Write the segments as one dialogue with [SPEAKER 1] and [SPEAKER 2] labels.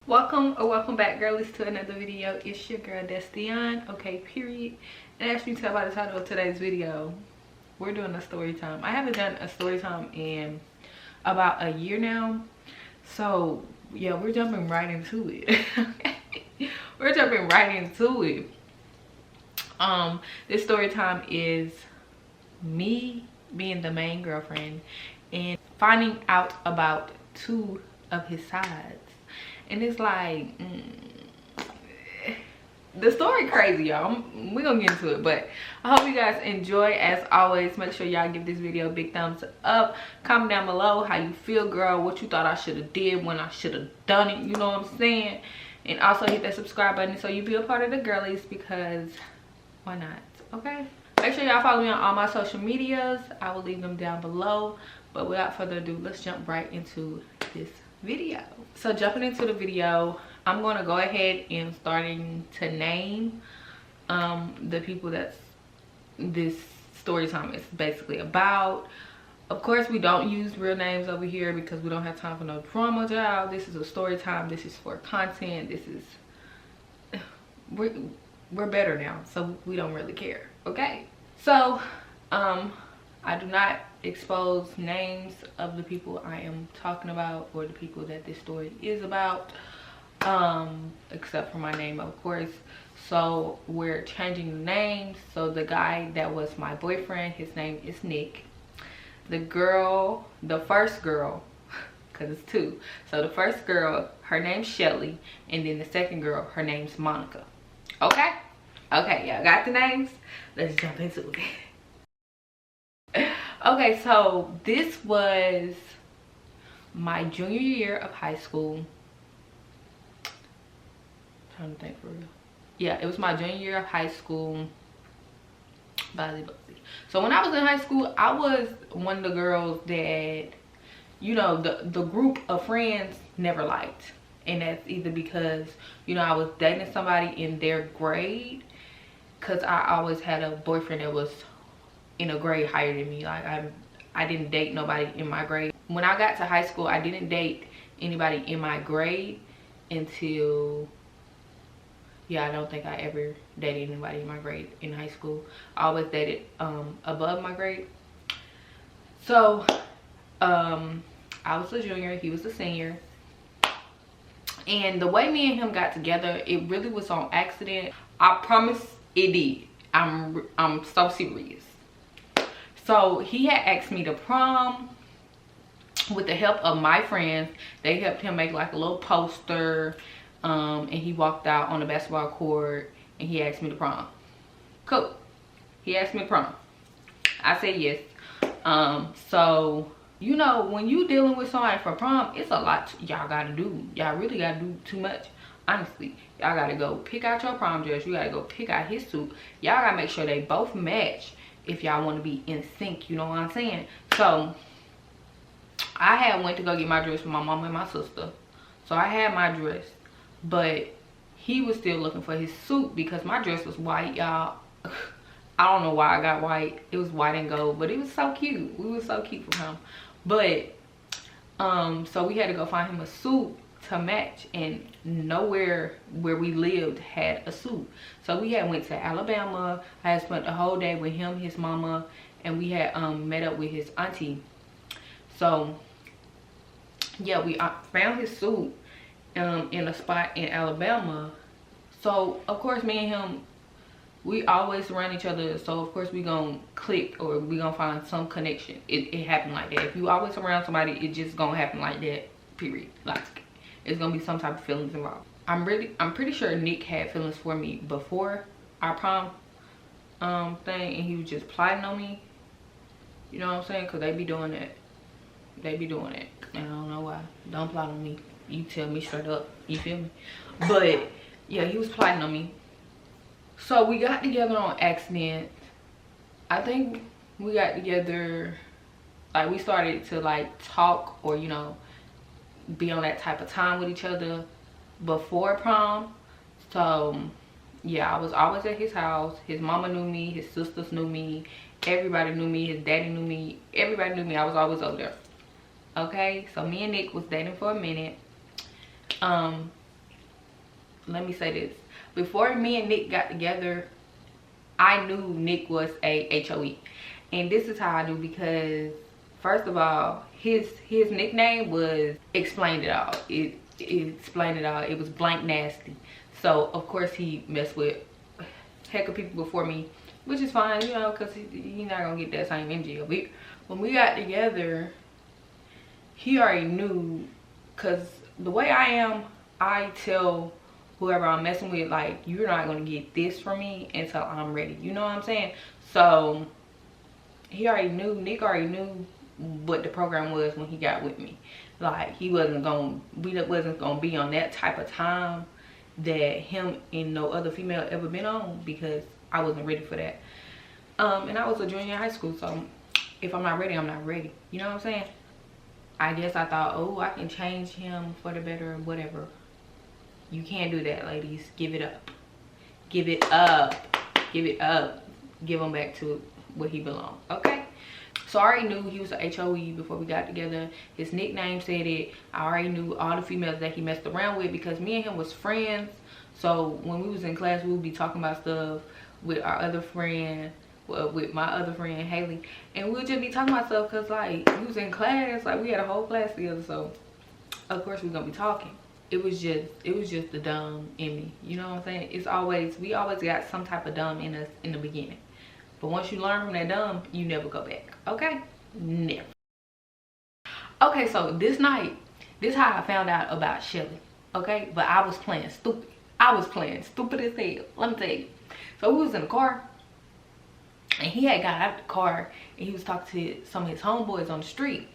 [SPEAKER 1] Welcome or welcome back, girlies, to another video. It's your girl, that's Dionne, okay, period. And as you can tell by the title of today's video, we're doing a story time. I haven't done a story time in about a year now, so yeah, we're jumping right into it. We're jumping right into it. This story time is me being the main girlfriend and finding out about two of his sides. And it's like, the story crazy, y'all. We're gonna get into it, but I hope you guys enjoy. As always, make sure y'all give this video a big thumbs up. Comment down below how you feel, girl, what you thought I should have did, when I should have done it, you know what I'm saying? And also hit that subscribe button so you be a part of the girlies, because why not, okay? Make sure y'all follow me on all my social medias. I will leave them down below, but without further ado, let's jump right into this video. So jumping into the video, I'm going to go ahead and starting to name the people that's this story time is basically about. Of course, we don't use real names over here because we don't have time for no drama, child. This is a story time. This is for content. This is we're better now, so we don't really care, okay? So I do not expose names of the people I am talking about or the people that this story is about, except for my name, of course. So we're changing the names. So the guy that was my boyfriend, his name is Nick. The first girl, because it's two, so the first girl, her name's Shelly, and then the second girl, her name's Monica. Okay, y'all got the names? Let's jump into it. Okay, so this was my junior year of high school. I'm trying to think for real. Yeah, it was my junior year of high school. So when I was in high school, I was one of the girls that, you know, the group of friends never liked. And that's either because, you know, I was dating somebody in their grade, because I always had a boyfriend that was in a grade higher than me. Like I didn't date nobody in my grade. When I got to high school, I didn't date anybody in my grade until, yeah, I don't think I ever dated anybody in my grade in high school. I always dated above my grade. So I was a junior, he was a senior, and the way me and him got together, it really was on accident. I promise it did. I'm so serious. So he had asked me to prom with the help of my friends. They helped him make like a little poster, and he walked out on the basketball court and he asked me to prom. Cool. He asked me to prom. I said yes. So, you know, when you dealing with somebody for prom, it's a lot y'all gotta do. Y'all really gotta do too much. Honestly, y'all gotta go pick out your prom dress. You gotta go pick out his suit. Y'all gotta make sure they both match if y'all want to be in sync, you know what I'm saying? So I had went to go get my dress for my mom and my sister. So I had my dress, but he was still looking for his suit because my dress was white, y'all. I don't know why I got white. It was white and gold, but it was so cute. We were so cute for him. But so we had to go find him a suit to match, and nowhere where we lived had a suit. So we had went to Alabama. I had spent the whole day with him, his mama, and we had met up with his auntie. So yeah, we found his suit in a spot in Alabama. So of course me and him, we always around each other, so of course we gonna click, or we gonna find some connection. It happened like that. If you always around somebody, it just gonna happen like that, period. Like, it's gonna be some type of feelings involved. I'm pretty sure Nick had feelings for me before our prom thing, and he was just plotting on me, you know what I'm saying? Because they be doing that. They be doing it, and I don't know why. Don't plot on me. You tell me straight up, you feel me? But yeah, he was plotting on me. So we got together on accident. I think we got together, like we started to like talk, or you know, be on that type of time with each other before prom. So yeah, I was always at his house. His mama knew me, his sisters knew me, everybody knew me, his daddy knew me, everybody knew me. I was always over there. Okay, so me and Nick was dating for a minute. let me say this. Before me and Nick got together, I knew Nick was a HOE. And this is how I knew, because first of all, his nickname was Explained It All. It explained it all. It was Blank Nasty. So of course he messed with heck of people before me, which is fine, you know, because he's not gonna get that same energy. When we got together, he already knew, because the way I am, I tell whoever I'm messing with, like, you're not gonna get this from me until I'm ready. You know what I'm saying? So he already knew, Nick already knew what the program was when he got with me. Like, we wasn't gonna be on that type of time that him and no other female ever been on, because I wasn't ready for that. And I was a junior in high school, so if I'm not ready, I'm not ready. You know what I'm saying? I guess I thought, oh, I can change him for the better, whatever. You can't do that, ladies. Give it up. Give it up. Give it up. Give him back to where he belongs. Okay? So I already knew he was a HOE before we got together. His nickname said it. I already knew all the females that he messed around with, because me and him was friends. So when we was in class, we would be talking about stuff with our other friend, well, with my other friend Haley, and we would just be talking about stuff because, like, we was in class, like, we had a whole class together, so of course we're gonna be talking. It was just the dumb in me, you know what I'm saying? We always got some type of dumb in us in the beginning, but once you learn from that dumb, you never go back. Okay? Never. Okay, so this night, this is how I found out about Shelly. Okay, but I was playing stupid. I was playing stupid as hell. Let me tell you. So we was in the car, and he had got out of the car, and he was talking to some of his homeboys on the street.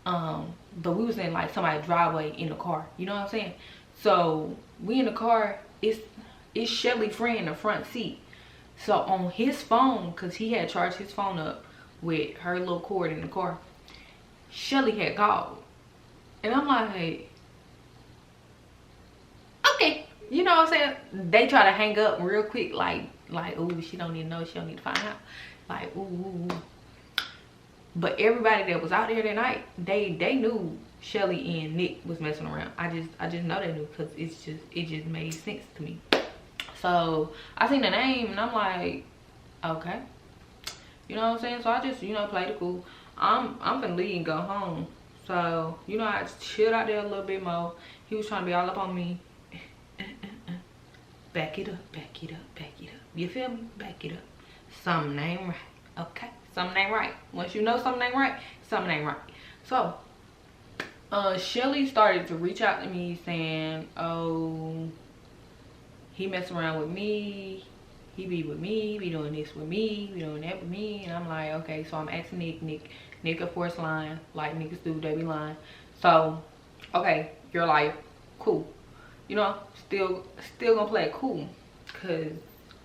[SPEAKER 1] But we was in, like, somebody's driveway in the car. You know what I'm saying? So we in the car. It's Shelly's friend in the front seat. So on his phone, because he had charged his phone up with her little cord in the car, Shelly had called. And I'm like, okay. You know what I'm saying? They try to hang up real quick, like, ooh, she don't need to know, she don't need to find out. Like, ooh. But everybody that was out there that night, they knew Shelly and Nick was messing around. I just know they knew, because it just made sense to me. So I seen the name and I'm like, okay. You know what I'm saying? So I just, you know, played it cool. I'm finna leave and go home. So, you know, I chilled out there a little bit more. He was trying to be all up on me. Back it up, back it up, back it up. You feel me? Back it up. Something ain't right. Okay? Something ain't right. Once you know something ain't right, something ain't right. So, Shelly started to reach out to me saying, oh, he messing around with me. He be with me. He be doing this with me. He be doing that with me. And I'm like, okay. So I'm asking Nick of course lying. Like niggas do, they be lying. So, okay, you're like, cool. You know, still gonna play it cool. Cause,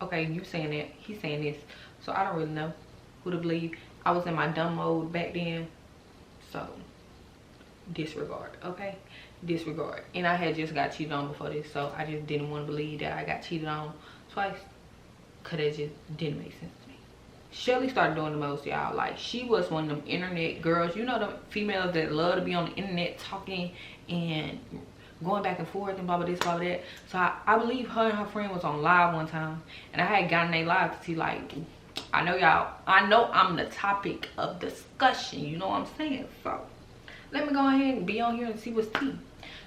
[SPEAKER 1] okay, you saying that, he's saying this. So I don't really know who to believe. I was in my dumb mode back then. So, disregard, okay? Disregard. And I had just got cheated on before this, so I just didn't want to believe that I got cheated on twice, because it just didn't make sense to me. Shelly started doing the most, y'all. Like, she was one of them internet girls. You know, the females that love to be on the internet talking and going back and forth and blah blah this, blah blah that. So I believe her and her friend was on live one time, and I had gotten their live to see, like, I know I'm the topic of discussion, you know what I'm saying? So let me go ahead and be on here and see what's tea.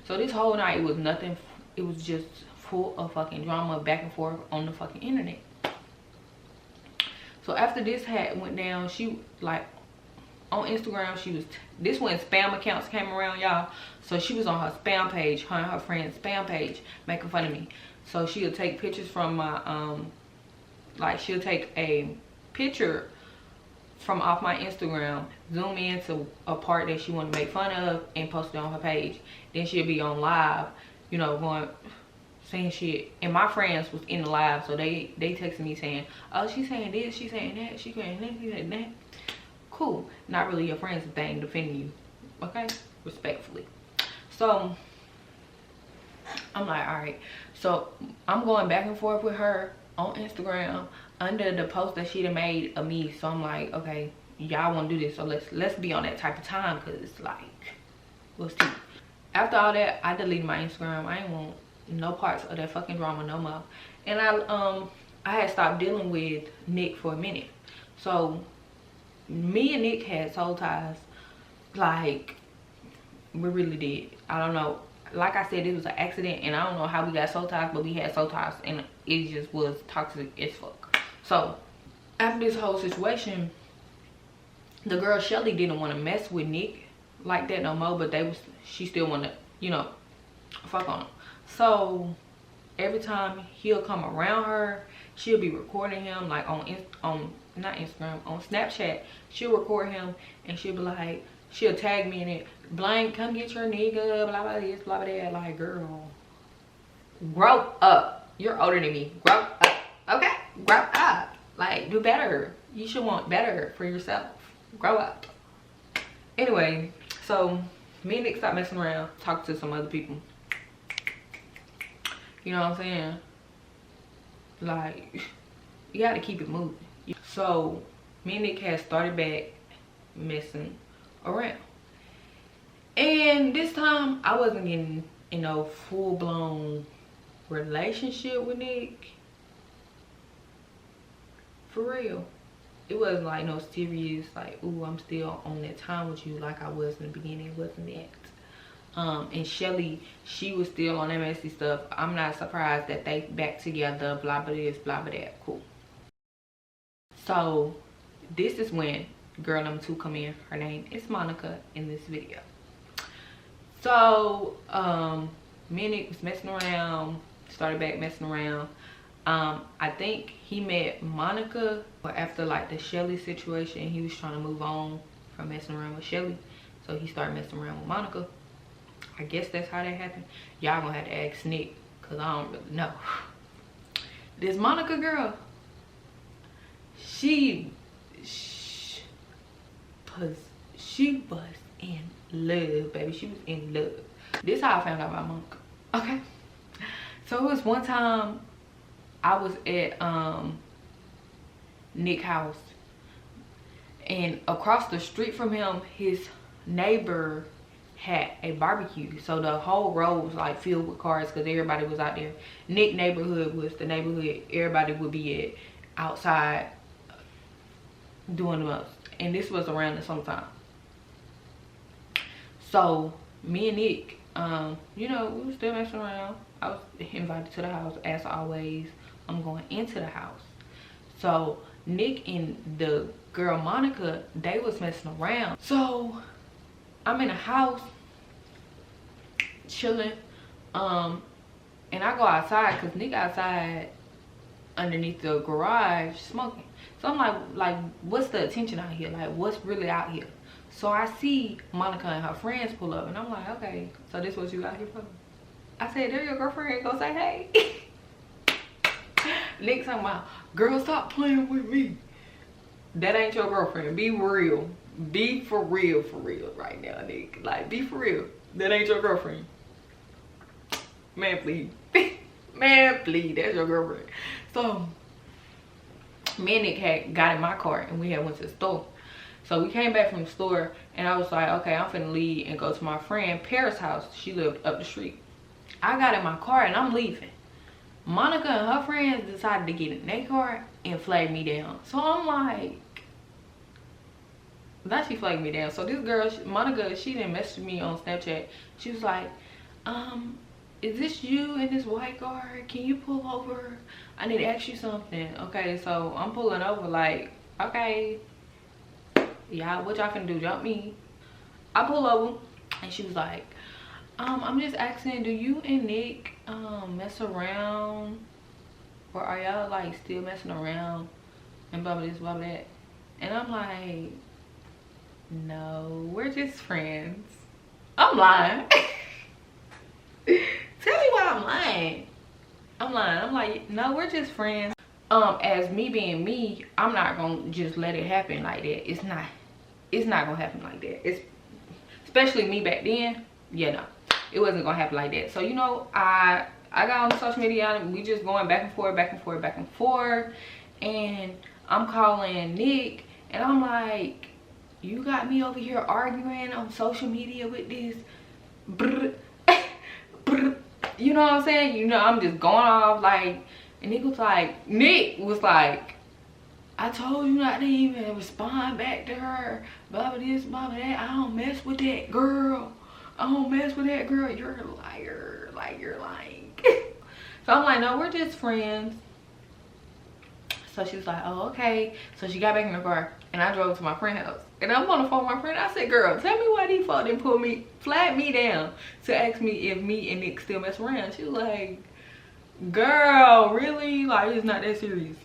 [SPEAKER 1] So this whole night, it was nothing. It was just full of fucking drama back and forth on the fucking internet. So after this went down, she, like, on Instagram, she was, this when spam accounts came around, y'all. So she was on her spam page, her and her friend's spam page, making fun of me. So she'll take pictures from my, like, she'll take a picture from off my Instagram, zoom into a part that she wanted to make fun of, and post it on her page. Then she'll be on live, you know, going, saying shit. And my friends was in the live, so they texted me saying, oh, she's saying this, she's saying that, she's saying this, she's saying that. Cool. Not really your friend's thing defending you, okay? Respectfully. So I'm like, all right. So I'm going back and forth with her on Instagram under the post that she done made of me. So I'm like, okay, y'all want to do this, so let's be on that type of time, because it's like, what's tea? After all that, I deleted my Instagram. I ain't want no parts of that fucking drama no more. And I had stopped dealing with Nick for a minute. So me and Nick had soul ties. Like, we really did. I don't know, like I said, it was an accident, and I don't know how we got soul ties, but we had soul ties, and it just was toxic as fuck. So after this whole situation, the girl Shelly didn't want to mess with Nick like that no more, but she still want to, you know, fuck on him. So every time he'll come around her, she'll be recording him, like on not Instagram, on Snapchat. She'll record him and she'll be like, she'll tag me in it, blank, come get your nigga, blah blah this, blah blah that. Like, girl, grow up. You're older than me. Grow up. Okay? Grow up. Like, do better. You should want better for yourself. Grow up. Anyway, so me and Nick stopped messing around, talked to some other people. You know what I'm saying? Like, you gotta keep it moving. So me and Nick had started back messing around. And this time I wasn't getting in no full-blown relationship with Nick. For real. It wasn't like no serious, like, ooh, I'm still on that time with you like I was in the beginning. It wasn't that. And Shelly, she was still on that messy stuff. I'm not surprised that they back together, blah blah this, blah blah that. Cool. So this is when girl number 2 come in. Her name is Monica in this video. So me and Nick was messing around, started back messing around. I think he met Monica after like the Shelly situation. He was trying to move on from messing around with Shelly, so he started messing around with Monica. I guess that's how that happened. Y'all gonna have to ask Nick, cause I don't really know. This Monica girl, she was in love, baby. She was in love. This is how I found out about Monica. Okay, so it was one time I was at Nick's house, and across the street from him, his neighbor had a barbecue. So the whole road was like filled with cars because everybody was out there. Nick neighborhood was the neighborhood everybody would be at, outside doing the most. And this was around the summertime. So me and Nick, you know, we were still messing around. I was invited to the house as always. I'm going into the house. So Nick and the girl Monica, they was messing around. So I'm in the house chilling, and I go outside because Nick outside underneath the garage smoking. So I'm like, what's the attention out here? Like, what's really out here? So I see Monica and her friends pull up, and I'm like, okay, so this what you out here for? I said, there your girlfriend, go say hey. Nick talking about, girl, stop playing with me. That ain't your girlfriend. Be real. Be for real right now, Nick. Like, be for real. That ain't your girlfriend. Man, please. Man, please. That's your girlfriend. So me and Nick had got in my car and we had went to the store. So we came back from the store and I was like, okay, I'm finna leave and go to my friend Paris' house. She lived up the street. I got in my car and I'm leaving. Monica and her friends decided to get in their car and flag me down. So I'm like, now she flagged me down. So this girl, Monica, she didn't message me on Snapchat. She was like, is this you in this white car? Can you pull over? I need to ask you something. Okay, so I'm pulling over like, okay, y'all, what y'all finna do, jump me? I pull over and she was like, I'm just asking, do you and Nick mess around, or are y'all like still messing around and blah blah this, blah blah that? And I'm like, no, we're just friends. I'm lying. Tell me why I'm lying. I'm lying. I'm like, no, we're just friends. As me being me, I'm not gonna just let it happen like that. It's not gonna happen like that. It's especially me back then. Yeah, no, it wasn't gonna happen like that. So you know, I got on social media and we just going back and forth, back and forth, back and forth, and I'm calling Nick and I'm like, you got me over here arguing on social media with this brr, brr, You know what I'm saying? You know, I'm just going off like, and Nick was like, I told you not to even respond back to her. Blah, blah, this, blah, blah, that. I don't mess with that girl. I don't mess with that girl. You're a liar. Like, you're lying. So I'm like, no, we're just friends. So she was like, oh, okay. So she got back in the car and I drove to my friend's house. And I'm on the phone with my friend. I said, girl, tell me why these folks didn't flag me down to ask me if me and Nick still mess around. She was like, girl, really? Like, it's not that serious.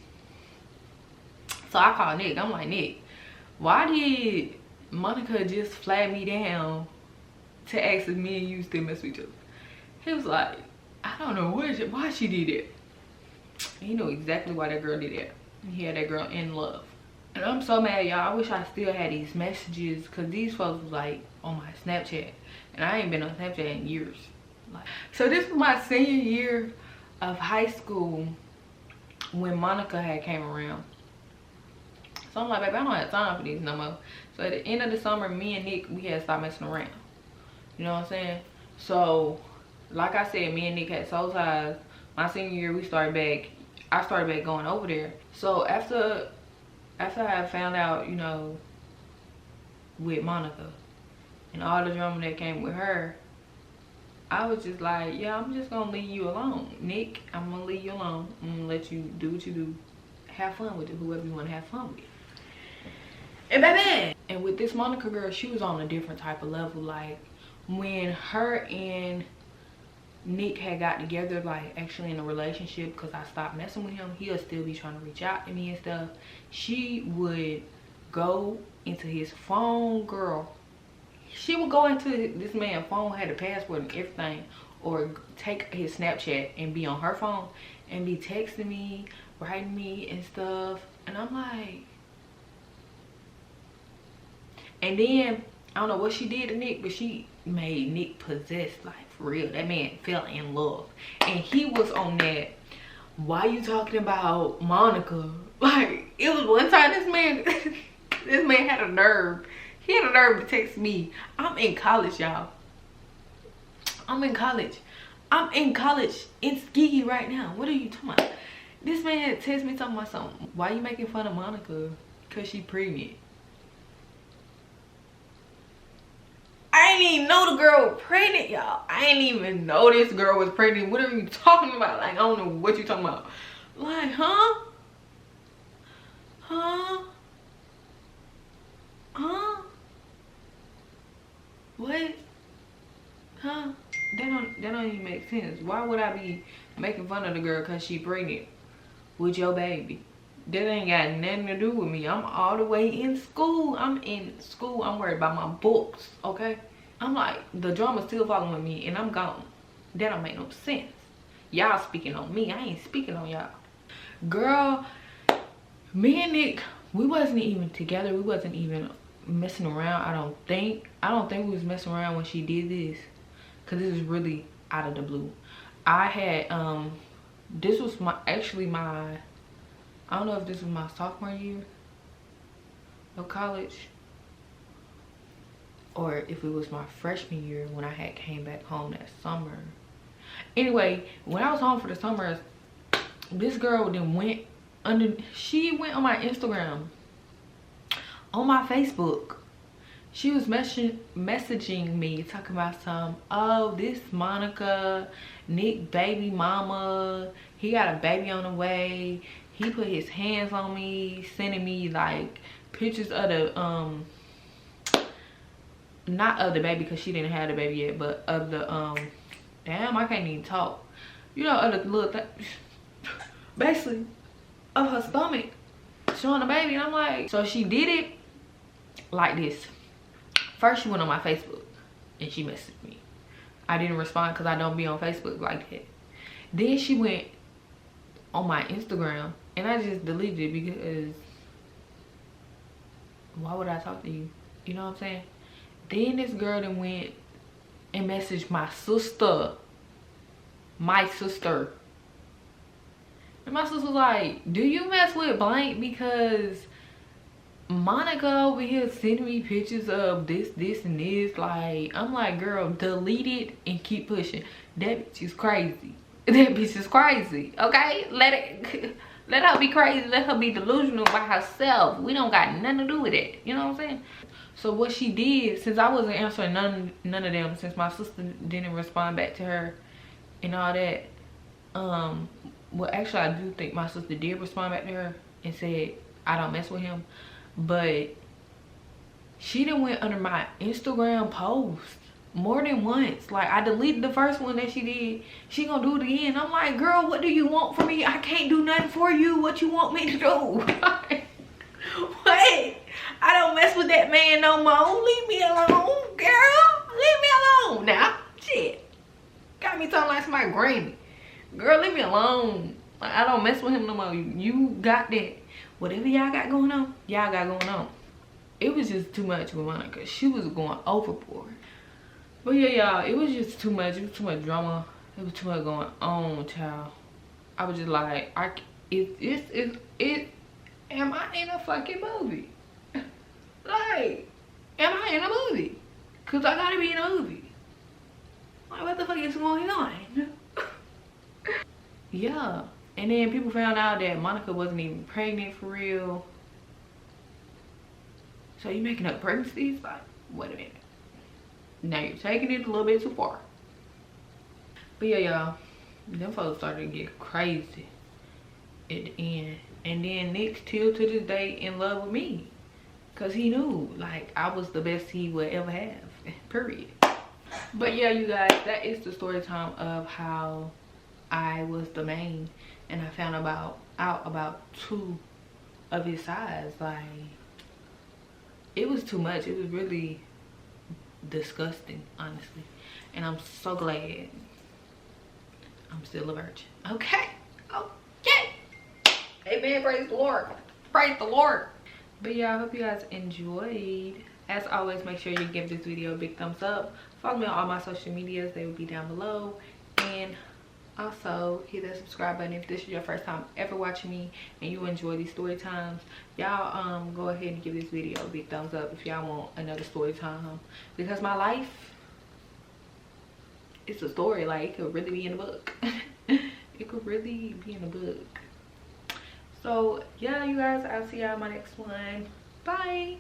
[SPEAKER 1] So I called Nick. I'm like, Nick, why did Monica just flag me down to ask if me and you still mess with each other? He was like, I don't know why she did it. He knew exactly why that girl did that. He had that girl in love. And I'm so mad, y'all. I wish I still had these messages, because these folks was like on my Snapchat. And I ain't been on Snapchat in years. Like, so this was my senior year of high school when Monica had came around. So I'm like, baby, I don't have time for these no more. So at the end of the summer, me and Nick, we had stopped messing around. You know what I'm saying? So, like I said, me and Nick had soul ties. My senior year, I started back going over there. So after I found out, you know, with Monica and all the drama that came with her, I was just like, yeah, I'm just gonna leave you alone. Nick, I'm gonna leave you alone. I'm gonna let you do what you do. Have fun with it, whoever you wanna have fun with. And baby, and with this Monica girl, she was on a different type of level. Like, when her and Nick had got together, like actually in a relationship, because I stopped messing with him, he'll still be trying to reach out to me and stuff. She would go into his phone, girl. She would go into this man's phone, had a password and everything, or take his Snapchat and be on her phone and be texting me, writing me and stuff. And I'm like, and then I don't know what she did to Nick, but she made Nick possessed, like for real. That man fell in love. And he was on that, why you talking about Monica? Like, it was one time this man had a nerve. He had a nerve to text me. I'm in college, y'all. I'm in college in Ski right now. What are you talking about? This man had text me talking about something. Why you making fun of Monica? Cause she pregnant. I didn't even know the girl was pregnant, y'all. I didn't even know this girl was pregnant. What are you talking about? Like, I don't know what you talking about. Like, huh? What? Huh? That don't even make sense. Why would I be making fun of the girl because she pregnant with your baby? That ain't got nothing to do with me. I'm all the way in school. I'm in school. I'm worried about my books, okay? I'm like, the drama's still following me and I'm gone. That don't make no sense. Y'all speaking on me. I ain't speaking on y'all. Girl, me and Nick, we wasn't even together. We wasn't even messing around. I don't think we was messing around when she did this. Cause this is really out of the blue. I had, this was actually my, I don't know if this was my sophomore year of college or if it was my freshman year when I had came back home that summer. Anyway, when I was home for the summer, this girl then she went on my Instagram, on my Facebook. She was messaging me talking about oh, this Monica, Nick baby mama, he got a baby on the way. He put his hands on me, sending me like pictures of the not of the baby because she didn't have the baby yet, but of the damn, I can't even talk. You know, of the little basically of her stomach showing the baby. And I'm like, so she did it like this. First she went on my Facebook and she messaged me. I didn't respond because I don't be on Facebook like that. Then she went on my Instagram and I just deleted it because why would I talk to you? You know what I'm saying? Then this girl then went and messaged my sister. And my sister was like, do you mess with blank? Because Monica over here sending me pictures of this and this. Like, I'm like, girl, delete it and keep pushing. That bitch is crazy. That bitch is crazy. Okay, let her be crazy. Let her be delusional by herself. We don't got nothing to do with it. You know what I'm saying? So what she did, since I wasn't answering none of them, since my sister didn't respond back to her and all that, well, actually I do think my sister did respond back to her and said I don't mess with him, but she done went under my Instagram post more than once. Like, I deleted the first one that she did. She gonna do it again. I'm like, girl, what do you want from me? I can't do nothing for you. What you want me to do? What? I don't mess with that man no more. Leave me alone, girl. Leave me alone now. Shit. Got me talking like my granny. Girl, leave me alone. Like, I don't mess with him no more. You got that. Whatever y'all got going on, y'all got going on. It was just too much with mine because she was going overboard. But yeah, y'all, it was just too much. It was too much drama. It was too much going on, child. I was just like, am I in a fucking movie? Like, am I in a movie? Cause I gotta be in a movie. Like, what the fuck is going on? Yeah. And then people found out that Monica wasn't even pregnant for real. So you making up pregnancies? Like, wait a minute. Now you're taking it a little bit too far. But yeah, y'all, them folks started to get crazy at the end. And then Nick still to this day in love with me. Cause he knew, like, I was the best he would ever have, period. But yeah, you guys, that is the story time of how I was the main. And I found out about 2 of his sides. Like, it was too much. It was really disgusting, honestly. And I'm so glad I'm still a virgin. Okay. Amen. Praise the Lord. Praise the Lord. But yeah, I hope you guys enjoyed. As always, make sure you give this video a big thumbs up. Follow me on all my social medias. They will be down below. And also hit that subscribe button if this is your first time ever watching me and you enjoy these story times. Y'all go ahead and give this video a big thumbs up if y'all want another story time, because my life, it's a story. Like, it could really be in a book. It could really be in a book. So yeah, you guys, I'll see y'all in my next one. Bye.